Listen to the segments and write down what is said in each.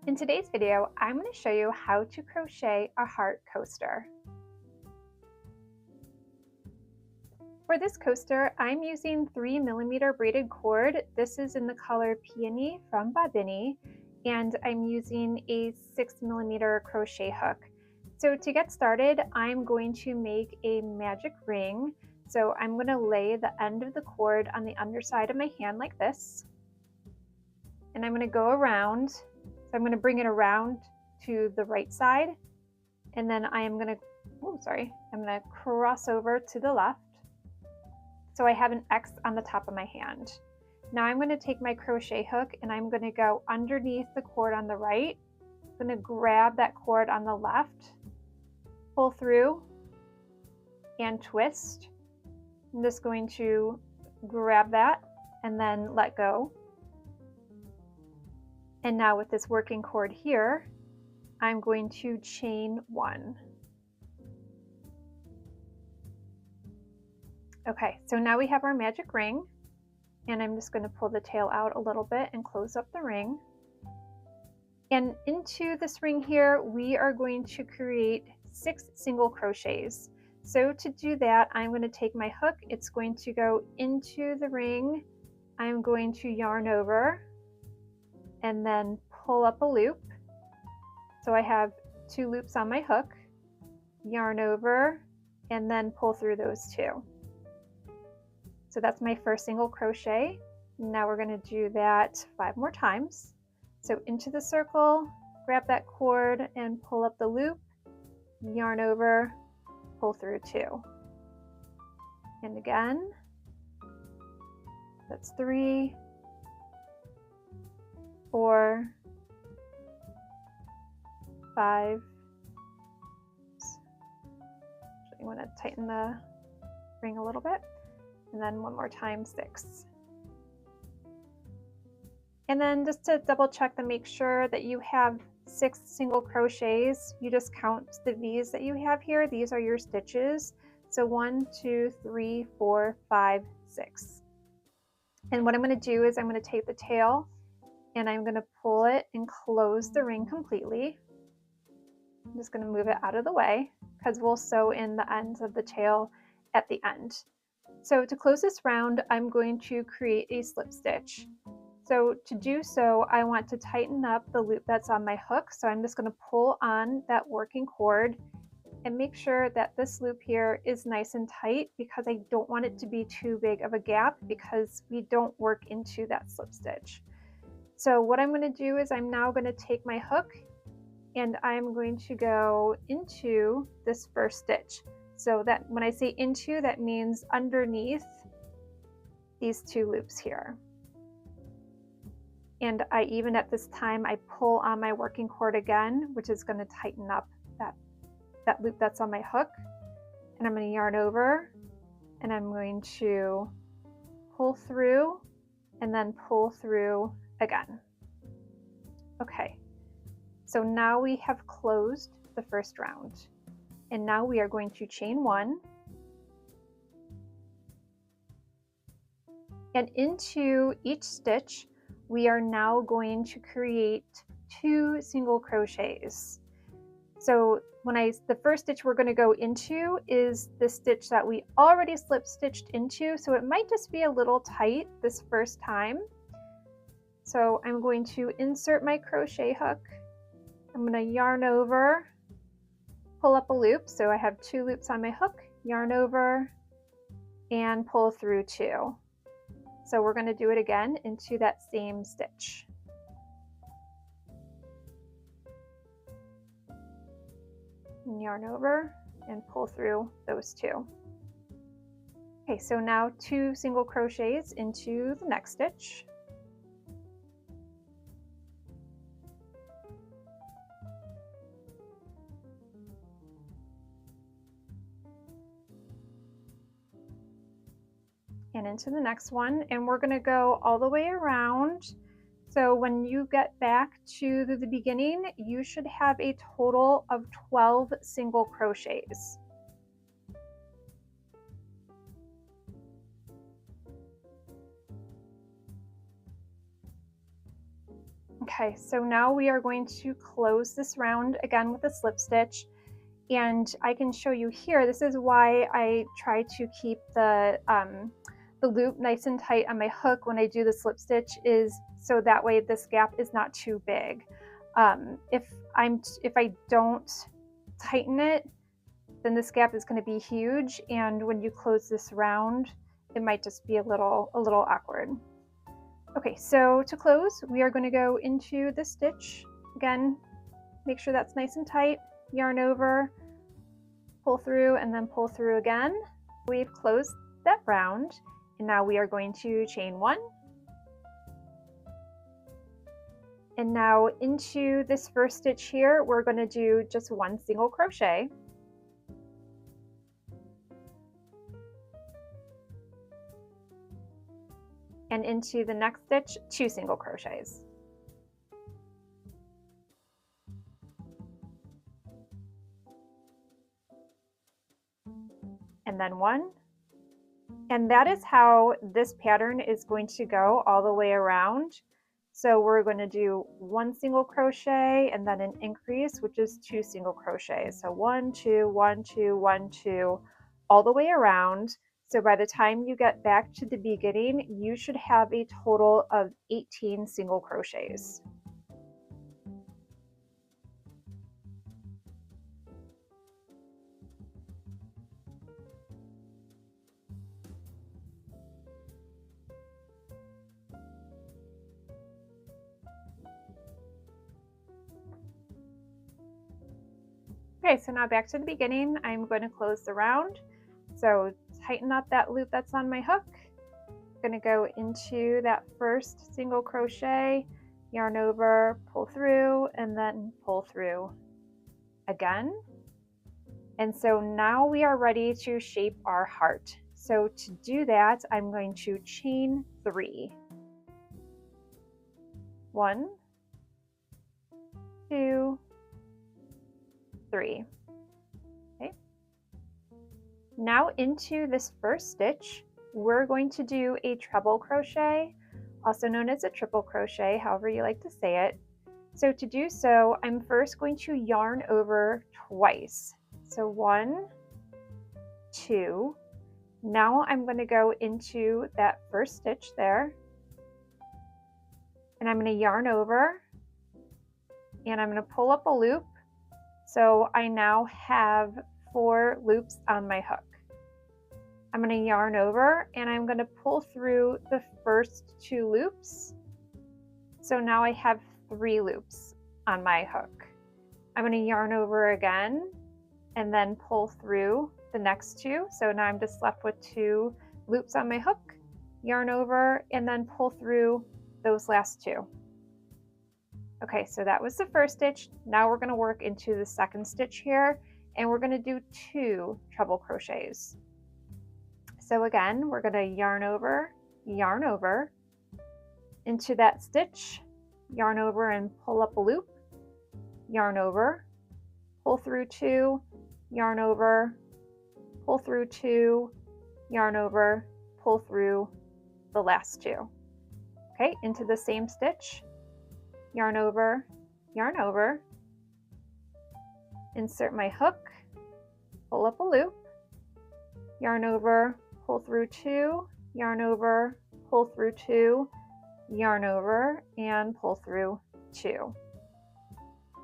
In today's video, I'm going to show you how to crochet a heart coaster. For this coaster, I'm using 3mm braided cord. This is in the color Peony from Bobini, and I'm using a 6mm crochet hook. So to get started, I'm going to make a magic ring. So I'm going to lay the end of the cord on the underside of my hand like this, and I'm going to go around. So I'm going to bring it around to the right side, and then I am going to, I'm going to cross over to the left. So I have an X on the top of my hand. Now I'm going to take my crochet hook and I'm going to go underneath the cord on the right. I'm going to grab that cord on the left, pull through, and twist. I'm just going to grab that and then let go. And now with this working cord here, I'm going to chain one. Okay, so now we have our magic ring, and I'm just going to pull the tail out a little bit and close up the ring. And into this ring here, we are going to create 6 single crochets. So to do that, I'm going to take my hook, it's going to go into the ring, I'm going to yarn over, and then pull up a loop. So I have 2 loops on my hook, yarn over, and then pull through those 2. So that's my first single crochet. Now we're going to do that 5 more times. So into the circle, grab that cord and pull up the loop, yarn over, pull through 2. And again, that's 3, 4, 5. You want to tighten the ring a little bit. And then one more time, 6. And then just to double check to make sure that you have 6 single crochets, you just count the V's that you have here. These are your stitches. So 1, 2, 3, 4, 5, 6. And what I'm going to do is I'm going to take the tail and I'm going to pull it and close the ring completely. I'm just going to move it out of the way because we'll sew in the ends of the tail at the end. So to close this round, I'm going to create a slip stitch. So to do so, I want to tighten up the loop that's on my hook. So I'm just going to pull on that working cord and make sure that this loop here is nice and tight because I don't want it to be too big of a gap because we don't work into that slip stitch. So what I'm going to do is I'm now going to take my hook and I'm going to go into this first stitch. So that when I say into, that means underneath these 2 loops here. And I even at this time, I pull on my working cord again, which is going to tighten up that loop that's on my hook. And I'm going to yarn over and I'm going to pull through and then pull through again. Okay, so now we have closed the first round. And now we are going to chain 1. And into each stitch, we are now going to create 2 single crochets. So the first stitch we're going to go into is the stitch that we already slip stitched into. So it might just be a little tight this first time. So I'm going to insert my crochet hook. I'm going to yarn over, pull up a loop. So I have 2 loops on my hook, yarn over, and pull through 2. So we're going to do it again into that same stitch. And yarn over and pull through those 2. Okay, so now 2 single crochets into the next stitch. And into the next one, and we're going to go all the way around. So when you get back to the beginning, you should have a total of 12 single crochets. Okay, so now we are going to close this round again with a slip stitch. And I can show you here, this is why I try to keep the loop nice and tight on my hook when I do the slip stitch, is so that way this gap is not too big. If I don't tighten it, then this gap is going to be huge, and when you close this round, it might just be a little awkward. Okay, so to close, we are going to go into the stitch. Again, make sure that's nice and tight. Yarn over, pull through, and then pull through again. We've closed that round, and now we are going to chain 1. And now into this first stitch here, we're going to do just 1 single crochet. And into the next stitch, 2 single crochets. And then 1. And that is how this pattern is going to go all the way around. So we're going to do 1 single crochet and then an increase, which is 2 single crochets. So 1, 2, 1, 2, 1, 2, all the way around. So by the time you get back to the beginning, you should have a total of 18 single crochets. Okay, so now back to the beginning, I'm going to close the round. So tighten up that loop that's on my hook. I'm going to go into that first single crochet, yarn over, pull through, and then pull through again. And so now we are ready to shape our heart. So to do that, I'm going to chain 3. 1, 2, 3. Okay. Now into this first stitch, we're going to do a treble crochet, also known as a triple crochet, however you like to say it. So to do so, I'm first going to yarn over twice. So 1, 2. Now I'm going to go into that first stitch there, and I'm going to yarn over, and I'm going to pull up a loop. So I now have 4 loops on my hook. I'm going to yarn over, and I'm going to pull through the first 2 loops. So now I have 3 loops on my hook. I'm going to yarn over again and then pull through the next 2. So now I'm just left with 2 loops on my hook, yarn over, and then pull through those last 2. Okay, so that was the first stitch. Now we're going to work into the second stitch here, and we're going to do 2 treble crochets. So again, we're going to yarn over into that stitch, yarn over and pull up a loop, yarn over, pull through 2, yarn over, pull through 2, yarn over, pull through the last 2. Okay, into the same stitch, yarn over, insert my hook, pull up a loop, yarn over, pull through 2, yarn over, pull through 2, yarn over, and pull through 2.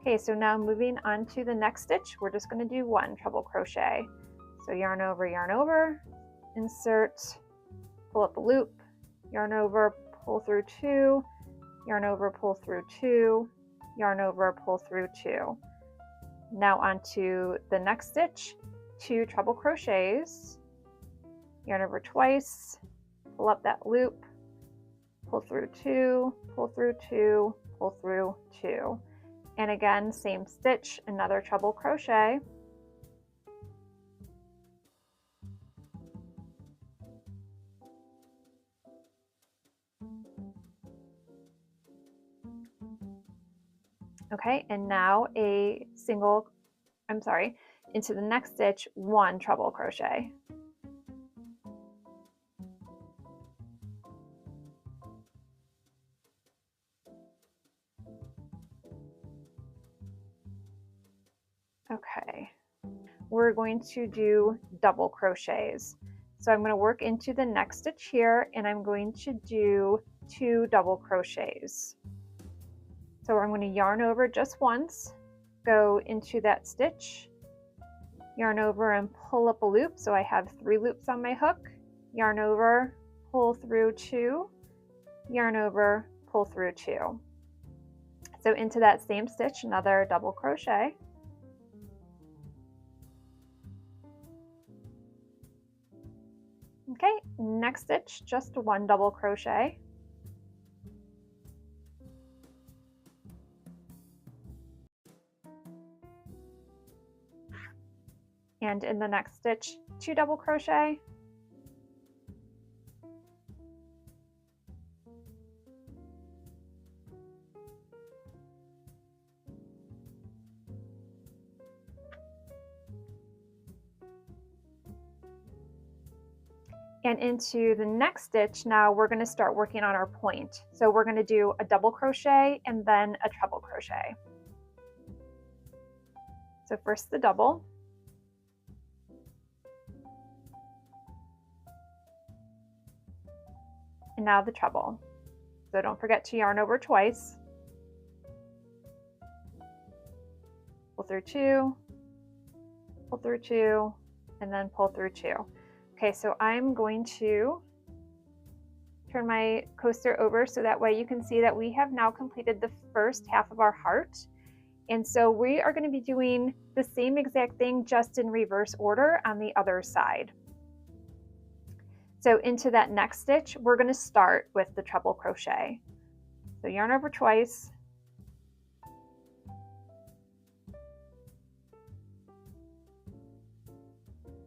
Okay, so now moving on to the next stitch, we're just going to do 1 treble crochet. So yarn over, insert, pull up a loop, yarn over, pull through 2, yarn over, pull through 2, yarn over, pull through 2. Now onto the next stitch, 2 treble crochets, yarn over twice, pull up that loop, pull through 2, pull through 2, pull through 2. And again, same stitch, another treble crochet. Okay, and now into the next stitch, 1 treble crochet. Okay, we're going to do double crochets. So I'm going to work into the next stitch here, and I'm going to do 2 double crochets. So I'm going to yarn over just once, go into that stitch, yarn over and pull up a loop. So I have 3 loops on my hook, yarn over, pull through 2, yarn over, pull through 2. So into that same stitch, another double crochet. Okay, next stitch, just 1 double crochet. And in the next stitch, 2 double crochet. And into the next stitch, now we're going to start working on our point. So we're going to do a double crochet and then a treble crochet. So first the double. And now the treble. So don't forget to yarn over twice. Pull through 2, pull through 2, and then pull through 2. Okay, so I'm going to turn my coaster over so that way you can see that we have now completed the first half of our heart. And so we are going to be doing the same exact thing, just in reverse order on the other side. So into that next stitch, we're going to start with the treble crochet. So yarn over twice.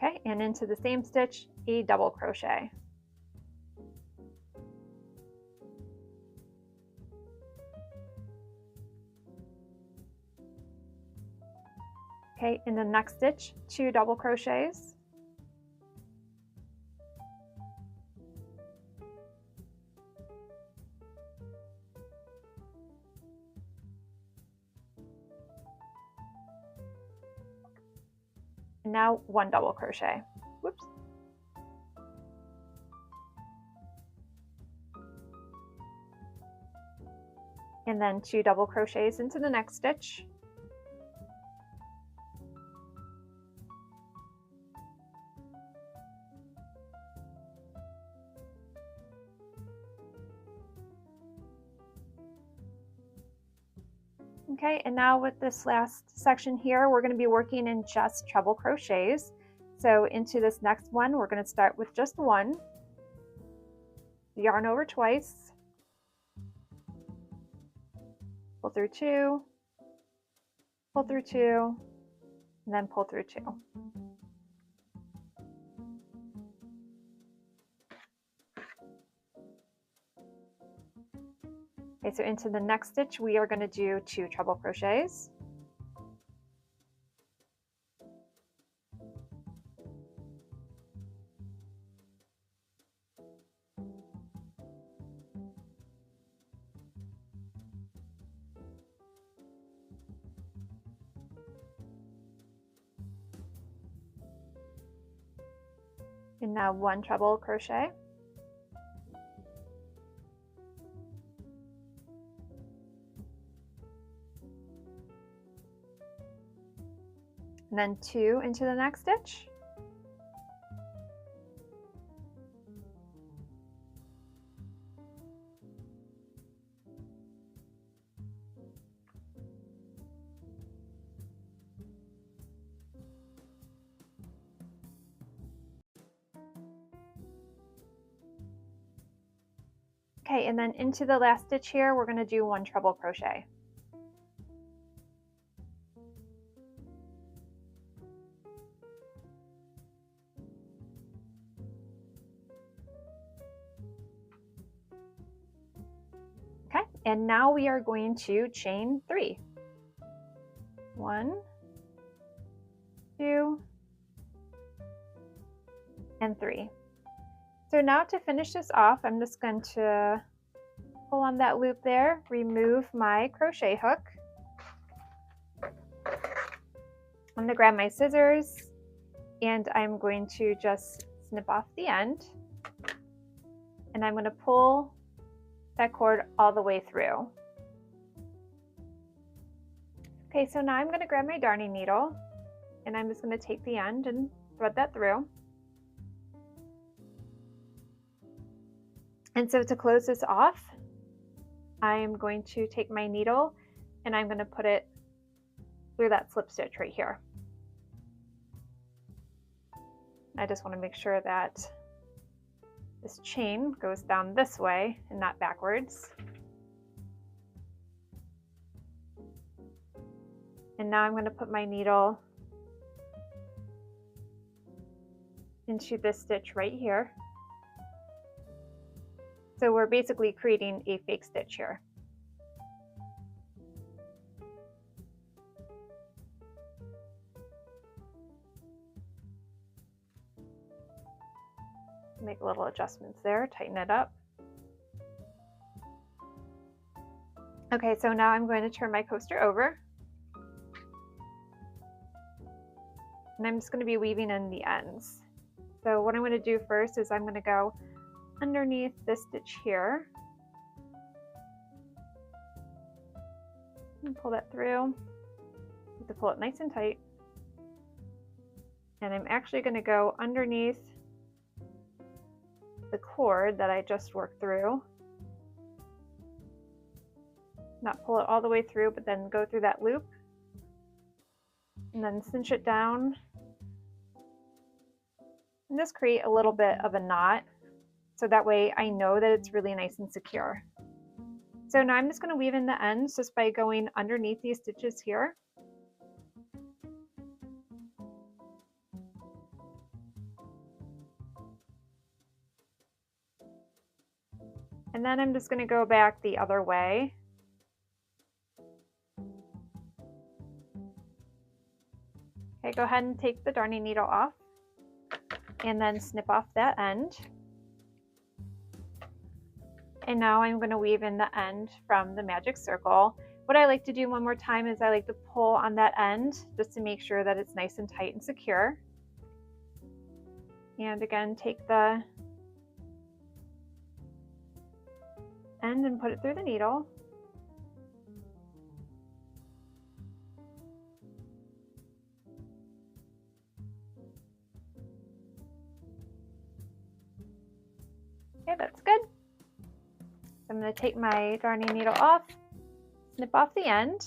Okay, and into the same stitch, a double crochet. Okay, in the next stitch, 2 double crochets. And now 1 double crochet. Whoops. And then 2 double crochets into the next stitch. Okay, and now with this last section here, we're going to be working in just treble crochets. So into this next one, we're going to start with just 1, yarn over twice, pull through 2, pull through 2, and then pull through 2. Okay, so into the next stitch, we are going to do 2 treble crochets. And now 1 treble crochet. And then 2 into the next stitch. Okay, and then into the last stitch here, we're going to do 1 treble crochet. Okay, and now we are going to chain 3. 1, 2, and 3. So now to finish this off, I'm just going to pull on that loop there, remove my crochet hook. I'm going to grab my scissors and I'm going to just snip off the end, and I'm going to pull that cord all the way through. Okay, so now I'm going to grab my darning needle and I'm just going to take the end and thread that through. And so to close this off, I am going to take my needle and I'm going to put it through that slip stitch right here. I just want to make sure that this chain goes down this way and not backwards. And now I'm going to put my needle into this stitch right here. So we're basically creating a fake stitch here. Make little adjustments there, tighten it up. Okay, so now I'm going to turn my coaster over. And I'm just going to be weaving in the ends. So what I'm going to do first is I'm going to go underneath this stitch here and pull that through. You have to pull it nice and tight. And I'm actually going to go underneath the cord that I just worked through. Not pull it all the way through, but then go through that loop and then cinch it down and just create a little bit of a knot, so that way I know that it's really nice and secure. So now I'm just going to weave in the ends just by going underneath these stitches here. And then I'm just going to go back the other way. Okay, go ahead and take the darning needle off and then snip off that end. And now I'm going to weave in the end from the magic circle. What I like to do one more time is I like to pull on that end just to make sure that it's nice and tight and secure. And again, take the end and put it through the needle. Okay, that's good. So I'm going to take my darning needle off, snip off the end.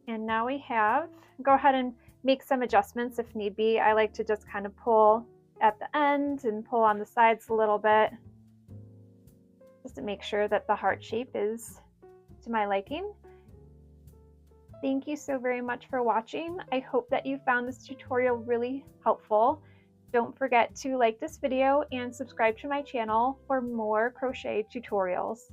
And now we have, go ahead and make some adjustments if need be. I like to just kind of pull at the end and pull on the sides a little bit, just to make sure that the heart shape is to my liking. Thank you so very much for watching. I hope that you found this tutorial really helpful. Don't forget to like this video and subscribe to my channel for more crochet tutorials.